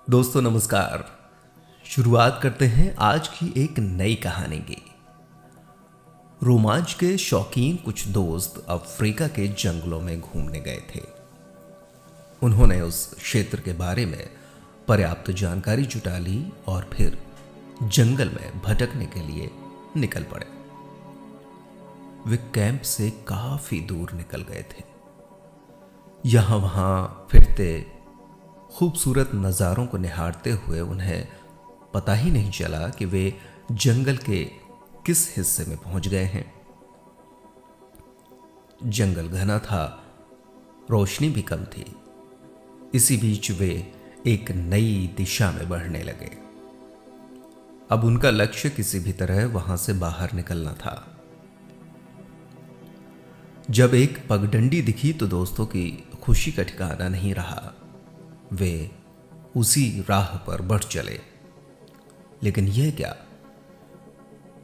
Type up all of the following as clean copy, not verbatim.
दोस्तों नमस्कार। शुरुआत करते हैं आज की एक नई कहानी की। रोमांच के शौकीन कुछ दोस्त अफ्रीका के जंगलों में घूमने गए थे। उन्होंने उस क्षेत्र के बारे में पर्याप्त जानकारी जुटा ली और फिर जंगल में भटकने के लिए निकल पड़े। वे कैंप से काफी दूर निकल गए थे। यहां वहां फिरते खूबसूरत नज़ारों को निहारते हुए उन्हें पता ही नहीं चला कि वे जंगल के किस हिस्से में पहुंच गए हैं। जंगल घना था, रोशनी भी कम थी। इसी बीच वे एक नई दिशा में बढ़ने लगे। अब उनका लक्ष्य किसी भी तरह वहां से बाहर निकलना था। जब एक पगडंडी दिखी तो दोस्तों की खुशी का ठिकाना नहीं रहा। वे उसी राह पर बढ़ चले। लेकिन यह क्या,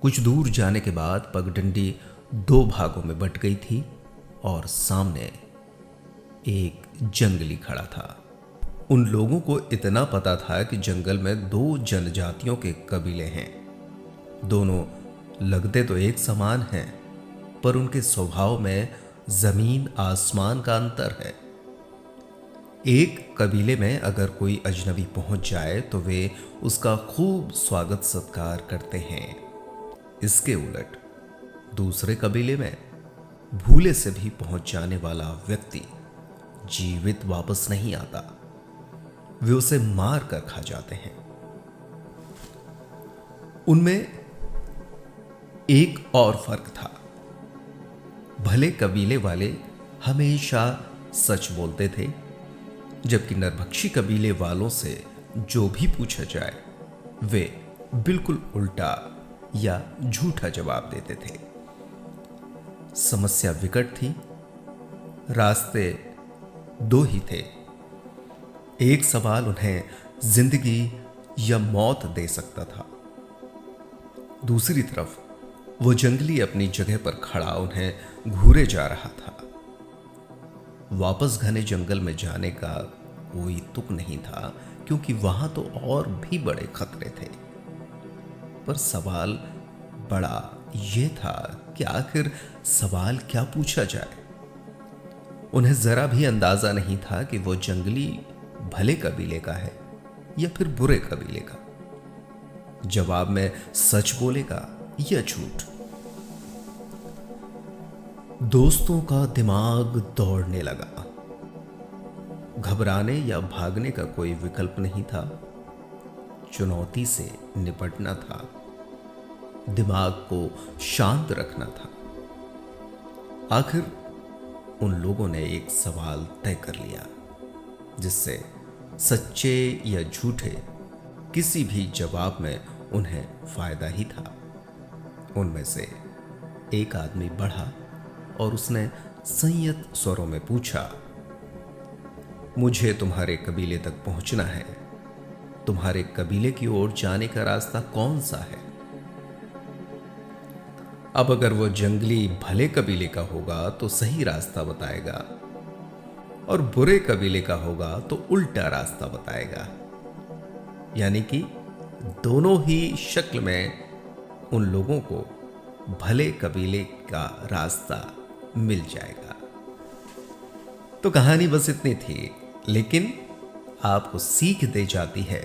कुछ दूर जाने के बाद पगडंडी दो भागों में बंट गई थी और सामने एक जंगली खड़ा था। उन लोगों को इतना पता था कि जंगल में दो जनजातियों के कबीले हैं। दोनों लगते तो एक समान हैं, पर उनके स्वभाव में जमीन आसमान का अंतर है। एक कबीले में अगर कोई अजनबी पहुंच जाए तो वे उसका खूब स्वागत सत्कार करते हैं। इसके उलट दूसरे कबीले में भूले से भी पहुंच जाने वाला व्यक्ति जीवित वापस नहीं आता। वे उसे मार कर खा जाते हैं। उनमें एक और फर्क था। भले कबीले वाले हमेशा सच बोलते थे, जबकि नरभक्षी कबीले वालों से जो भी पूछा जाए वे बिल्कुल उल्टा या झूठा जवाब देते थे। समस्या विकट थी। रास्ते दो ही थे। एक सवाल उन्हें जिंदगी या मौत दे सकता था। दूसरी तरफ वो जंगली अपनी जगह पर खड़ा उन्हें घूरे जा रहा था। वापस घने जंगल में जाने का कोई तुक नहीं था, क्योंकि वहां तो और भी बड़े खतरे थे। पर सवाल बड़ा ये था कि आखिर सवाल क्या पूछा जाए। उन्हें जरा भी अंदाजा नहीं था कि वो जंगली भले कबीले का है या फिर बुरे कबीले का। जवाब में सच बोलेगा या झूठ। दोस्तों का दिमाग दौड़ने लगा। घबराने या भागने का कोई विकल्प नहीं था। चुनौती से निपटना था। दिमाग को शांत रखना था। आखिर उन लोगों ने एक सवाल तय कर लिया, जिससे सच्चे या झूठे किसी भी जवाब में उन्हें फायदा ही था। उनमें से एक आदमी बढ़ा और उसने संयत स्वरों में पूछा, मुझे तुम्हारे कबीले तक पहुंचना है। तुम्हारे कबीले की ओर जाने का रास्ता कौन सा है? अब अगर वो जंगली भले कबीले का होगा तो सही रास्ता बताएगा, और बुरे कबीले का होगा तो उल्टा रास्ता बताएगा। यानी कि दोनों ही शक्ल में उन लोगों को भले कबीले का रास्ता मिल जाएगा। तो कहानी बस इतनी थी, लेकिन आपको सीख दे जाती है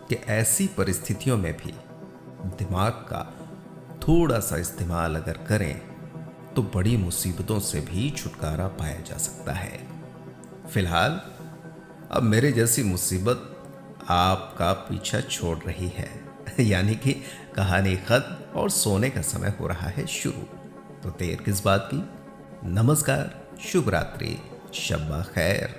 कि ऐसी परिस्थितियों में भी दिमाग का थोड़ा सा इस्तेमाल अगर करें तो बड़ी मुसीबतों से भी छुटकारा पाया जा सकता है। फिलहाल अब मेरे जैसी मुसीबत आपका पीछा छोड़ रही है, यानी कि कहानी खत्म और सोने का समय हो रहा है शुरू। तो देर किस बात की। नमस्कार, शुभ रात्रि, शब्बा खैर।